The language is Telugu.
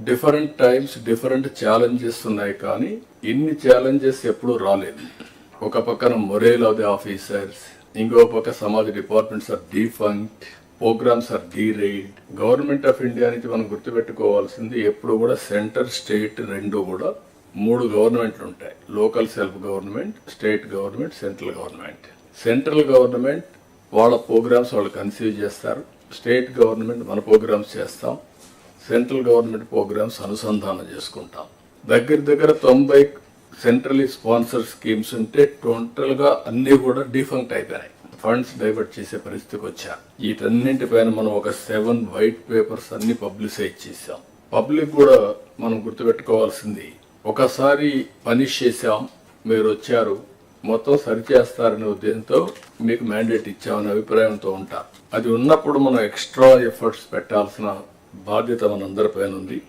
డిఫరెంట్ టైమ్స్ డిఫరెంట్ ఛాలెంజెస్ ఉన్నాయి, కానీ ఇన్ని ఛాలెంజెస్ ఎప్పుడూ రాలేదు. ఒక పక్కన మొరేల్ ఆఫ్ ది ఆఫీసర్స్, ఇంకో పక్క some of the departments are defunct, programmes are derided. Government of India నుంచి మనం గుర్తుపెట్టుకోవాల్సింది ఎప్పుడు కూడా సెంటర్ స్టేట్ రెండు కూడా 3 గవర్నమెంట్లు ఉంటాయి. Local self government, state government, central government. Central government వాళ్ళ ప్రోగ్రామ్స్ వాళ్ళు కన్సీవ్ చేస్తారు, స్టేట్ గవర్నమెంట్ మన ప్రోగ్రామ్స్ చేస్తాం, సెంట్రల్ గవర్నమెంట్ ప్రోగ్రామ్స్ అనుసంధానం చేసుకుంటాం. దగ్గర 90 సెంట్రలీ స్పాన్సర్ స్కీమ్స్ ఉంటే టోటల్గా అన్నీ కూడా డిఫంక్ట్ అయిపోయినాయి. ఫండ్స్ డైవర్ట్ చేసే పరిస్థితికి వచ్చారు. వీటన్నింటిపైన మనం ఒక 7 వైట్ పేపర్స్ అన్ని పబ్లిసైజ్ చేసాం. పబ్లిక్ కూడా మనం గుర్తుపెట్టుకోవాల్సింది, ఒకసారి పనిష్ చేసాం, మీరు వచ్చారు, మొత్తం సరిచేస్తారనే ఉద్దేశంతో మీకు మ్యాండేట్ ఇచ్చామనే అభిప్రాయంతో ఉంటారు. అది ఉన్నప్పుడు మనం ఎక్స్ట్రా ఎఫర్ట్స్ పెట్టాల్సిన బాధ్యత మనందరిపైన ఉంది.